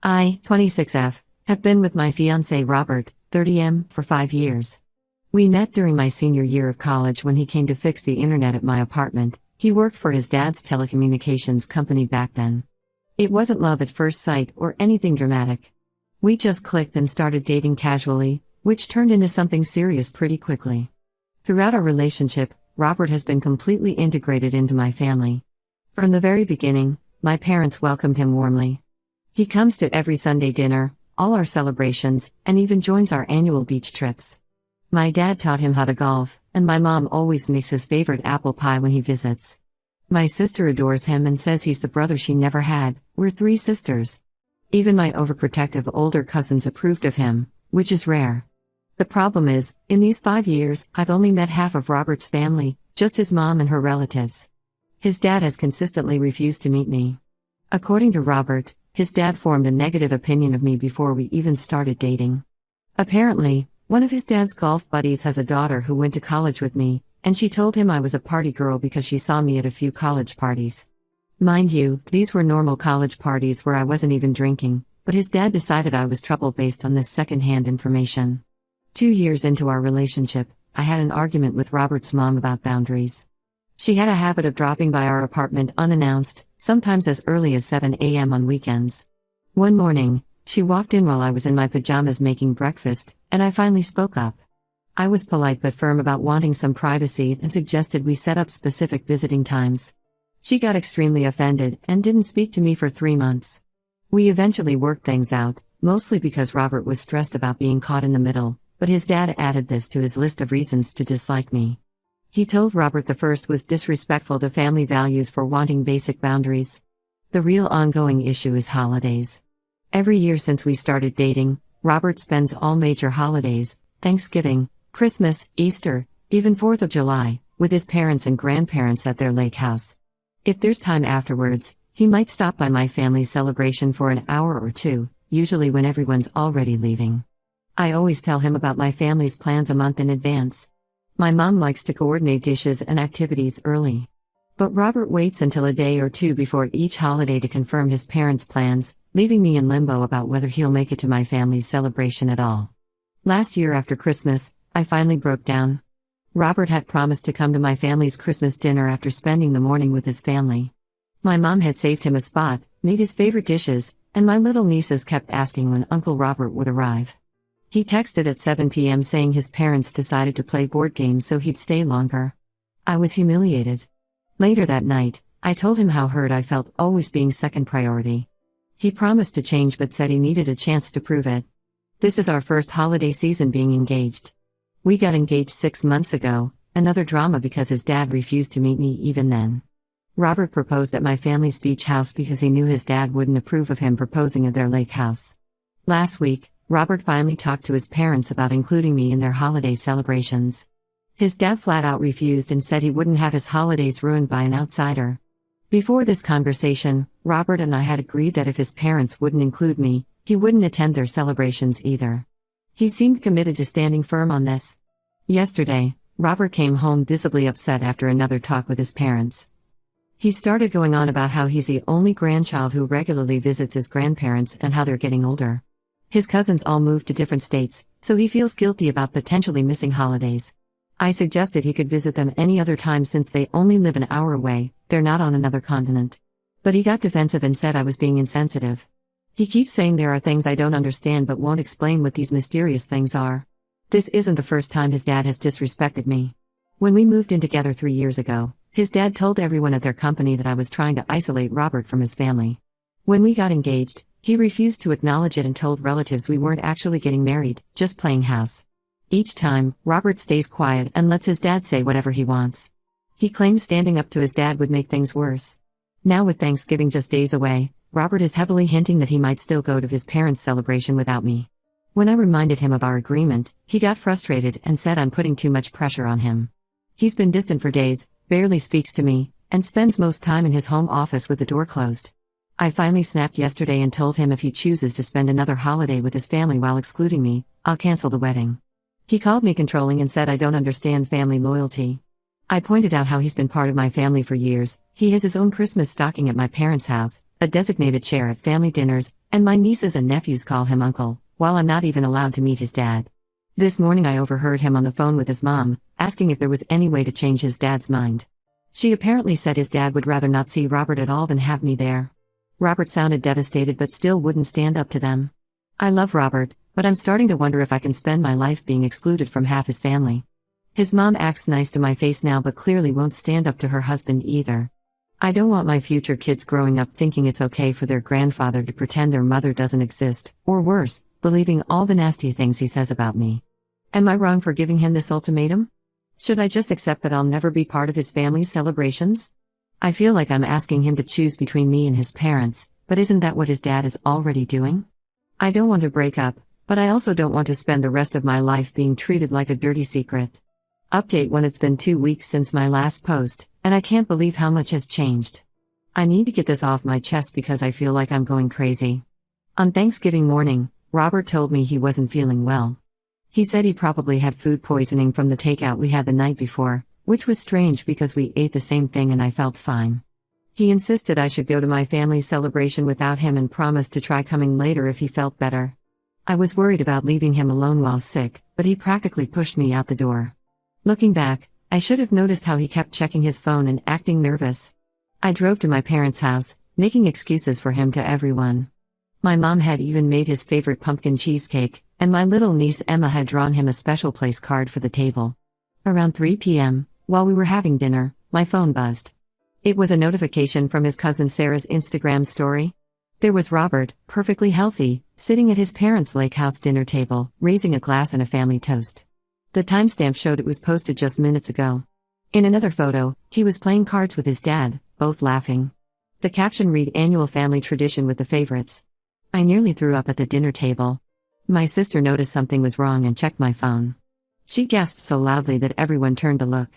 I, 26F, have been with my fiancé Robert, 30M, for 5 years. We met during my senior year of college when he came to fix the internet at my apartment. He worked for his dad's telecommunications company back then. It wasn't love at first sight or anything dramatic. We just clicked and started dating casually, which turned into something serious pretty quickly. Throughout our relationship, Robert has been completely integrated into my family. From the very beginning, my parents welcomed him warmly. He comes to every Sunday dinner, all our celebrations, and even joins our annual beach trips. My dad taught him how to golf, and my mom always makes his favorite apple pie when he visits. My sister adores him and says he's the brother she never had. We're 3 sisters. Even my overprotective older cousins approved of him, which is rare. The problem is, in these 5 years, I've only met half of Robert's family, just his mom and her relatives. His dad has consistently refused to meet me. According to Robert, his dad formed a negative opinion of me before we even started dating. Apparently, one of his dad's golf buddies has a daughter who went to college with me, and she told him I was a party girl because she saw me at a few college parties. Mind you, these were normal college parties where I wasn't even drinking, but his dad decided I was trouble based on this second-hand information. 2 years into our relationship, I had an argument with Robert's mom about boundaries. She had a habit of dropping by our apartment unannounced, sometimes as early as 7 a.m. on weekends. One morning, she walked in while I was in my pajamas making breakfast, and I finally spoke up. I was polite but firm about wanting some privacy and suggested we set up specific visiting times. She got extremely offended and didn't speak to me for 3 months. We eventually worked things out, mostly because Robert was stressed about being caught in the middle, but his dad added this to his list of reasons to dislike me. He told Robert the first was disrespectful to family values for wanting basic boundaries. The real ongoing issue is holidays. Every year since we started dating, Robert spends all major holidays, Thanksgiving, Christmas, Easter, even 4th of July, with his parents and grandparents at their lake house. If there's time afterwards, he might stop by my family celebration for an hour or 2, usually when everyone's already leaving. I always tell him about my family's plans a month in advance. My mom likes to coordinate dishes and activities early. But Robert waits until a day or 2 before each holiday to confirm his parents' plans, leaving me in limbo about whether he'll make it to my family's celebration at all. Last year after Christmas, I finally broke down. Robert had promised to come to my family's Christmas dinner after spending the morning with his family. My mom had saved him a spot, made his favorite dishes, and my little nieces kept asking when Uncle Robert would arrive. He texted at 7 p.m. saying his parents decided to play board games so he'd stay longer. I was humiliated. Later that night, I told him how hurt I felt always being second priority. He promised to change but said he needed a chance to prove it. This is our first holiday season being engaged. We got engaged 6 months ago, another drama because his dad refused to meet me even then. Robert proposed at my family's beach house because he knew his dad wouldn't approve of him proposing at their lake house. Last week, Robert finally talked to his parents about including me in their holiday celebrations. His dad flat out refused and said he wouldn't have his holidays ruined by an outsider. Before this conversation, Robert and I had agreed that if his parents wouldn't include me, he wouldn't attend their celebrations either. He seemed committed to standing firm on this. Yesterday, Robert came home visibly upset after another talk with his parents. He started going on about how he's the only grandchild who regularly visits his grandparents and how they're getting older. His cousins all moved to different states, so he feels guilty about potentially missing holidays. I suggested he could visit them any other time since they only live an hour away, they're not on another continent. But he got defensive and said I was being insensitive. He keeps saying there are things I don't understand but won't explain what these mysterious things are. This isn't the first time his dad has disrespected me. When we moved in together 3 years ago, his dad told everyone at their company that I was trying to isolate Robert from his family. When we got engaged, he refused to acknowledge it and told relatives we weren't actually getting married, just playing house. Each time, Robert stays quiet and lets his dad say whatever he wants. He claims standing up to his dad would make things worse. Now with Thanksgiving just days away, Robert is heavily hinting that he might still go to his parents' celebration without me. When I reminded him of our agreement, he got frustrated and said I'm putting too much pressure on him. He's been distant for days, barely speaks to me, and spends most time in his home office with the door closed. I finally snapped yesterday and told him if he chooses to spend another holiday with his family while excluding me, I'll cancel the wedding. He called me controlling and said I don't understand family loyalty. I pointed out how he's been part of my family for years. He has his own Christmas stocking at my parents' house, a designated chair at family dinners, and my nieces and nephews call him uncle, while I'm not even allowed to meet his dad. This morning I overheard him on the phone with his mom, asking if there was any way to change his dad's mind. She apparently said his dad would rather not see Robert at all than have me there. Robert sounded devastated but still wouldn't stand up to them. I love Robert, but I'm starting to wonder if I can spend my life being excluded from half his family. His mom acts nice to my face now but clearly won't stand up to her husband either. I don't want my future kids growing up thinking it's okay for their grandfather to pretend their mother doesn't exist, or worse, believing all the nasty things he says about me. Am I wrong for giving him this ultimatum? Should I just accept that I'll never be part of his family's celebrations? I feel like I'm asking him to choose between me and his parents, but isn't that what his dad is already doing? I don't want to break up, but I also don't want to spend the rest of my life being treated like a dirty secret. Update when it's been 2 weeks since my last post, and I can't believe how much has changed. I need to get this off my chest because I feel like I'm going crazy. On Thanksgiving morning, Robert told me he wasn't feeling well. He said he probably had food poisoning from the takeout we had the night before, which was strange because we ate the same thing and I felt fine. He insisted I should go to my family's celebration without him and promised to try coming later if he felt better. I was worried about leaving him alone while sick, but he practically pushed me out the door. Looking back, I should have noticed how he kept checking his phone and acting nervous. I drove to my parents' house, making excuses for him to everyone. My mom had even made his favorite pumpkin cheesecake, and my little niece Emma had drawn him a special place card for the table. Around 3 p.m., while we were having dinner, my phone buzzed. It was a notification from his cousin Sarah's Instagram story. There was Robert, perfectly healthy, sitting at his parents' lake house dinner table, raising a glass and a family toast. The timestamp showed it was posted just minutes ago. In another photo, he was playing cards with his dad, both laughing. The caption read "Annual family tradition with the favorites." I nearly threw up at the dinner table. My sister noticed something was wrong and checked my phone. She gasped so loudly that everyone turned to look.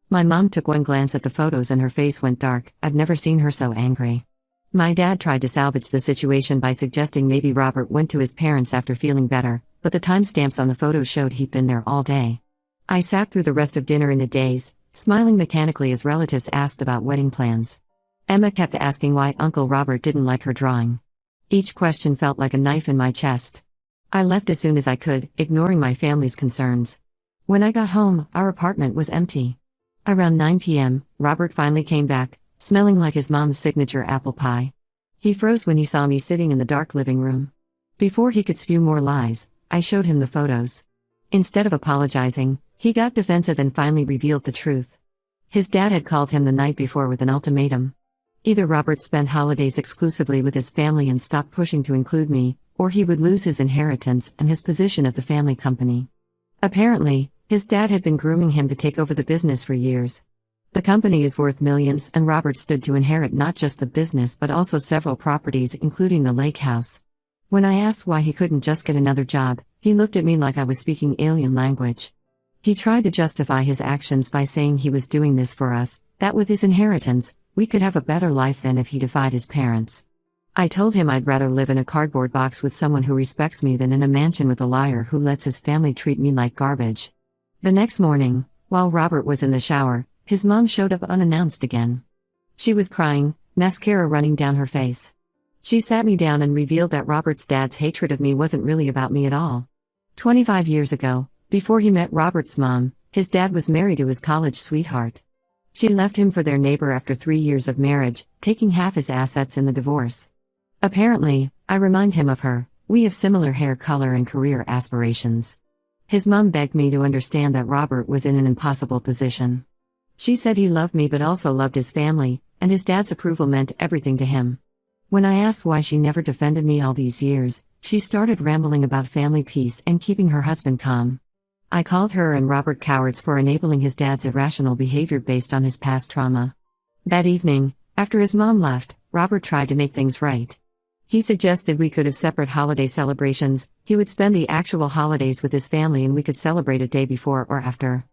My mom took one glance at the photos and her face went dark. I've never seen her so angry. My dad tried to salvage the situation by suggesting maybe Robert went to his parents after feeling better, but the timestamps on the photos showed he'd been there all day. I sat through the rest of dinner in a daze, smiling mechanically as relatives asked about wedding plans. Emma kept asking why Uncle Robert didn't like her drawing. Each question felt like a knife in my chest. I left as soon as I could, ignoring my family's concerns. When I got home, our apartment was empty. Around 9 p.m., Robert finally came back, smelling like his mom's signature apple pie. He froze when he saw me sitting in the dark living room. Before he could spew more lies, I showed him the photos. Instead of apologizing, he got defensive and finally revealed the truth. His dad had called him the night before with an ultimatum. Either Robert spent holidays exclusively with his family and stopped pushing to include me, or he would lose his inheritance and his position at the family company. Apparently, his dad had been grooming him to take over the business for years. The company is worth millions and Robert stood to inherit not just the business but also several properties including the lake house. When I asked why he couldn't just get another job, he looked at me like I was speaking alien language. He tried to justify his actions by saying he was doing this for us, that with his inheritance, we could have a better life than if he defied his parents. I told him I'd rather live in a cardboard box with someone who respects me than in a mansion with a liar who lets his family treat me like garbage. The next morning, while Robert was in the shower, his mom showed up unannounced again. She was crying, mascara running down her face. She sat me down and revealed that Robert's dad's hatred of me wasn't really about me at all. 25 years ago, before he met Robert's mom, his dad was married to his college sweetheart. She left him for their neighbor after 3 years of marriage, taking half his assets in the divorce. Apparently, I remind him of her. We have similar hair color and career aspirations. His mom begged me to understand that Robert was in an impossible position. She said he loved me but also loved his family, and his dad's approval meant everything to him. When I asked why she never defended me all these years, she started rambling about family peace and keeping her husband calm. I called her and Robert cowards for enabling his dad's irrational behavior based on his past trauma. That evening, after his mom left, Robert tried to make things right. He suggested we could have separate holiday celebrations. He would spend the actual holidays with his family and we could celebrate a day before or after.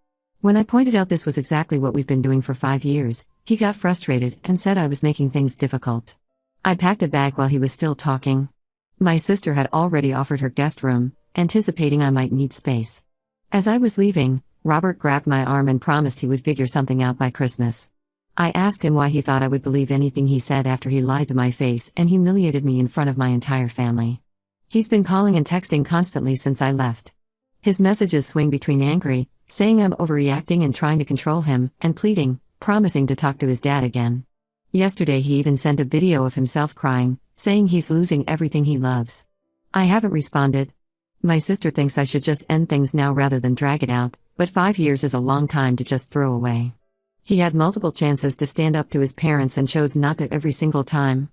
When I pointed out this was exactly what we've been doing for 5 years, he got frustrated and said I was making things difficult. I packed a bag while he was still talking. My sister had already offered her guest room, anticipating I might need space. As I was leaving, Robert grabbed my arm and promised he would figure something out by Christmas. I asked him why he thought I would believe anything he said after he lied to my face and humiliated me in front of my entire family. He's been calling and texting constantly since I left. His messages swing between angry, saying I'm overreacting and trying to control him, and pleading, promising to talk to his dad again. Yesterday he even sent a video of himself crying, saying he's losing everything he loves. I haven't responded. My sister thinks I should just end things now rather than drag it out, but 5 years is a long time to just throw away. He had multiple chances to stand up to his parents and chose not to every single time.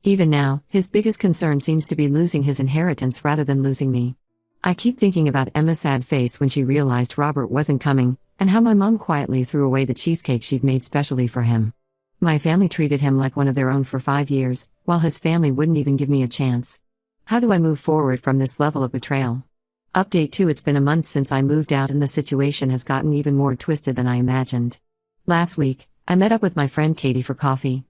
Even now, his biggest concern seems to be losing his inheritance rather than losing me. I keep thinking about Emma's sad face when she realized Robert wasn't coming, and how my mom quietly threw away the cheesecake she'd made specially for him. My family treated him like one of their own for 5 years, while his family wouldn't even give me a chance. How do I move forward from this level of betrayal? Update 2: It's been a month since I moved out and the situation has gotten even more twisted than I imagined. Last week, I met up with my friend Katie for coffee.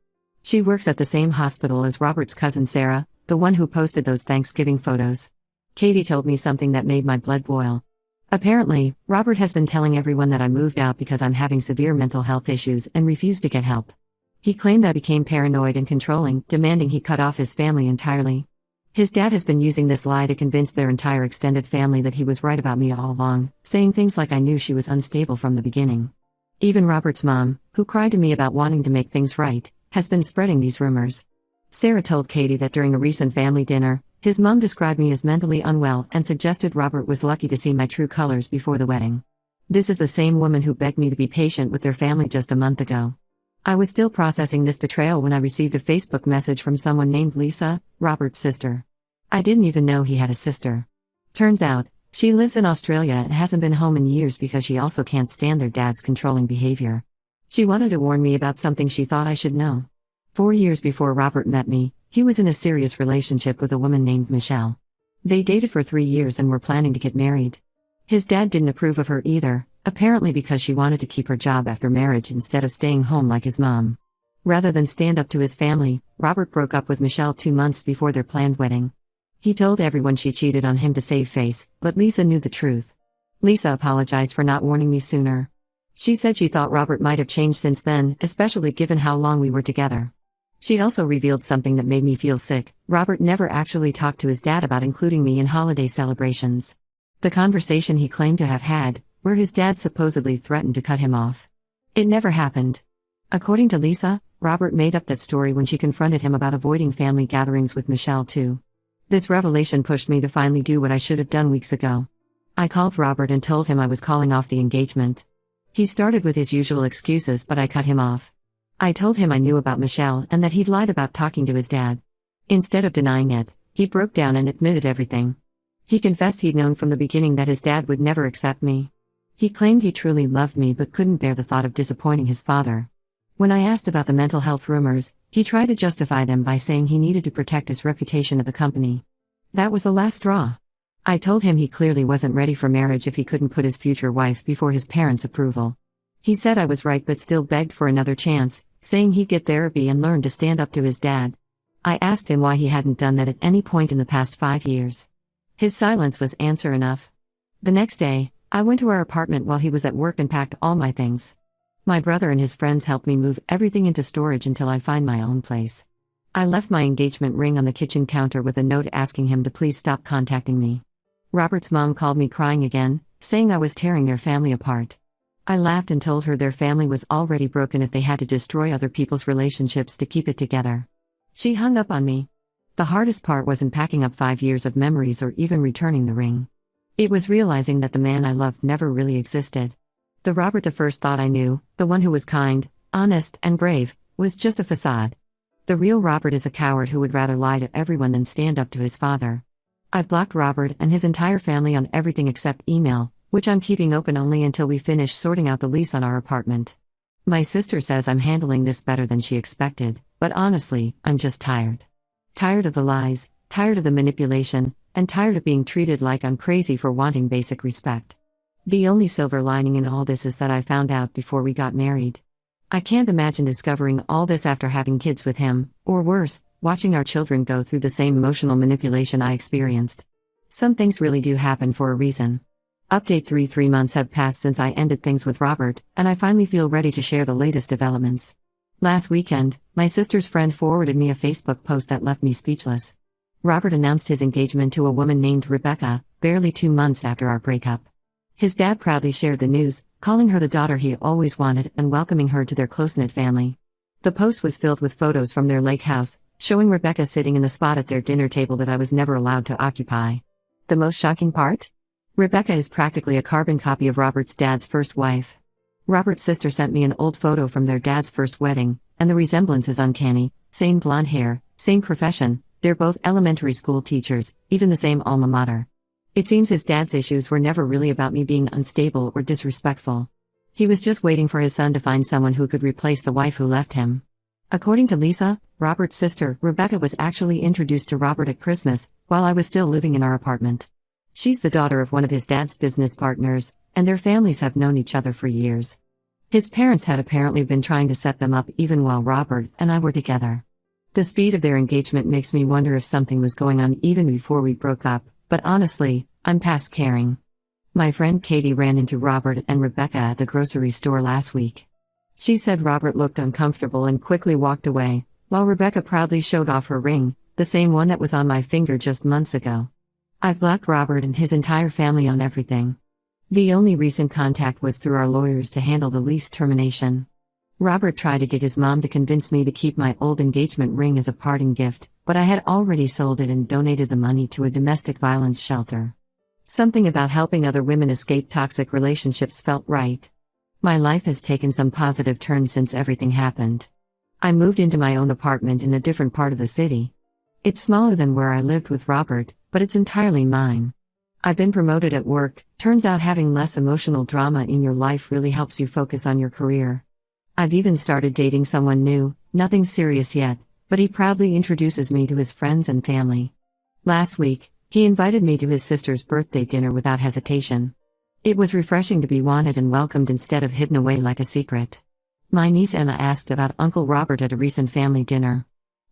She works at the same hospital as Robert's cousin Sarah, the one who posted those Thanksgiving photos. Katie told me something that made my blood boil. Apparently, Robert has been telling everyone that I moved out because I'm having severe mental health issues and refused to get help. He claimed I became paranoid and controlling, demanding he cut off his family entirely. His dad has been using this lie to convince their entire extended family that he was right about me all along, saying things like I knew she was unstable from the beginning. Even Robert's mom, who cried to me about wanting to make things right, has been spreading these rumors. Sarah told Katie that during a recent family dinner, his mom described me as mentally unwell and suggested Robert was lucky to see my true colors before the wedding. This is the same woman who begged me to be patient with their family just a month ago. I was still processing this betrayal when I received a Facebook message from someone named Lisa, Robert's sister. I didn't even know he had a sister. Turns out, she lives in Australia and hasn't been home in years because she also can't stand their dad's controlling behavior. She wanted to warn me about something she thought I should know. 4 years before Robert met me, he was in a serious relationship with a woman named Michelle. They dated for 3 years and were planning to get married. His dad didn't approve of her either, apparently because she wanted to keep her job after marriage instead of staying home like his mom. Rather than stand up to his family, Robert broke up with Michelle 2 months before their planned wedding. He told everyone she cheated on him to save face, but Lisa knew the truth. Lisa apologized for not warning me sooner. She said she thought Robert might have changed since then, especially given how long we were together. She also revealed something that made me feel sick. Robert never actually talked to his dad about including me in holiday celebrations. The conversation he claimed to have had, where his dad supposedly threatened to cut him off. It never happened. According to Lisa, Robert made up that story when she confronted him about avoiding family gatherings with Michelle too. This revelation pushed me to finally do what I should have done weeks ago. I called Robert and told him I was calling off the engagement. He started with his usual excuses, but I cut him off. I told him I knew about Michelle and that he'd lied about talking to his dad. Instead of denying it, he broke down and admitted everything. He confessed he'd known from the beginning that his dad would never accept me. He claimed he truly loved me but couldn't bear the thought of disappointing his father. When I asked about the mental health rumors, he tried to justify them by saying he needed to protect his reputation at the company. That was the last straw. I told him he clearly wasn't ready for marriage if he couldn't put his future wife before his parents' approval. He said I was right but still begged for another chance, saying he'd get therapy and learn to stand up to his dad. I asked him why he hadn't done that at any point in the past 5 years. His silence was answer enough. The next day, I went to our apartment while he was at work and packed all my things. My brother and his friends helped me move everything into storage until I find my own place. I left my engagement ring on the kitchen counter with a note asking him to please stop contacting me. Robert's mom called me crying again, saying I was tearing their family apart. I laughed and told her their family was already broken if they had to destroy other people's relationships to keep it together. She hung up on me. The hardest part wasn't packing up 5 years of memories or even returning the ring. It was realizing that the man I loved never really existed. The Robert the first thought I knew, the one who was kind, honest, and brave, was just a facade. The real Robert is a coward who would rather lie to everyone than stand up to his father. I've blocked Robert and his entire family on everything except email, which I'm keeping open only until we finish sorting out the lease on our apartment. My sister says I'm handling this better than she expected, but honestly, I'm just tired. Tired of the lies, tired of the manipulation, and tired of being treated like I'm crazy for wanting basic respect. The only silver lining in all this is that I found out before we got married. I can't imagine discovering all this after having kids with him, or worse, watching our children go through the same emotional manipulation I experienced. Some things really do happen for a reason. Update 3 months have passed since I ended things with Robert, and I finally feel ready to share the latest developments. Last weekend, my sister's friend forwarded me a Facebook post that left me speechless. Robert announced his engagement to a woman named Rebecca, barely 2 months after our breakup. His dad proudly shared the news, calling her the daughter he always wanted and welcoming her to their close-knit family. The post was filled with photos from their lake house, showing Rebecca sitting in the spot at their dinner table that I was never allowed to occupy. The most shocking part? Rebecca is practically a carbon copy of Robert's dad's first wife. Robert's sister sent me an old photo from their dad's first wedding, and the resemblance is uncanny. Same blonde hair, same profession, they're both elementary school teachers, even the same alma mater. It seems his dad's issues were never really about me being unstable or disrespectful. He was just waiting for his son to find someone who could replace the wife who left him. According to Lisa, Robert's sister, Rebecca was actually introduced to Robert at Christmas, while I was still living in our apartment. She's the daughter of one of his dad's business partners, and their families have known each other for years. His parents had apparently been trying to set them up even while Robert and I were together. The speed of their engagement makes me wonder if something was going on even before we broke up, but honestly, I'm past caring. My friend Katie ran into Robert and Rebecca at the grocery store last week. She said Robert looked uncomfortable and quickly walked away, while Rebecca proudly showed off her ring, the same one that was on my finger just months ago. I've blocked Robert and his entire family on everything. The only recent contact was through our lawyers to handle the lease termination. Robert tried to get his mom to convince me to keep my old engagement ring as a parting gift, but I had already sold it and donated the money to a domestic violence shelter. Something about helping other women escape toxic relationships felt right. My life has taken some positive turns since everything happened. I moved into my own apartment in a different part of the city. It's smaller than where I lived with Robert, but it's entirely mine. I've been promoted at work. Turns out having less emotional drama in your life really helps you focus on your career. I've even started dating someone new, nothing serious yet, but he proudly introduces me to his friends and family. Last week, he invited me to his sister's birthday dinner without hesitation. It was refreshing to be wanted and welcomed instead of hidden away like a secret. My niece Emma asked about Uncle Robert at a recent family dinner.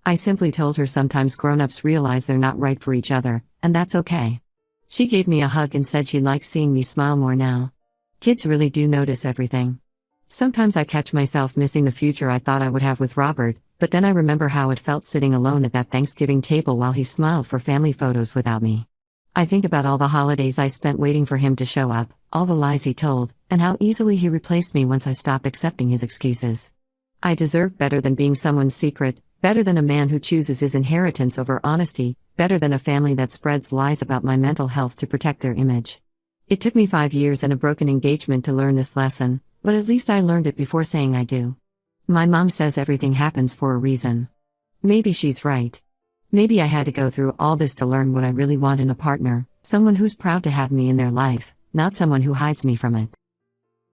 I simply told her sometimes grown-ups realize they're not right for each other, and that's okay. She gave me a hug and said she likes seeing me smile more now. Kids really do notice everything. Sometimes I catch myself missing the future I thought I would have with Robert, but then I remember how it felt sitting alone at that Thanksgiving table while he smiled for family photos without me. I think about all the holidays I spent waiting for him to show up, all the lies he told, and how easily he replaced me once I stopped accepting his excuses. I deserve better than being someone's secret, better than a man who chooses his inheritance over honesty, better than a family that spreads lies about my mental health to protect their image. It took me 5 years and a broken engagement to learn this lesson, but at least I learned it before saying I do. My mom says everything happens for a reason. Maybe she's right. Maybe I had to go through all this to learn what I really want in a partner, someone who's proud to have me in their life, not someone who hides me from it.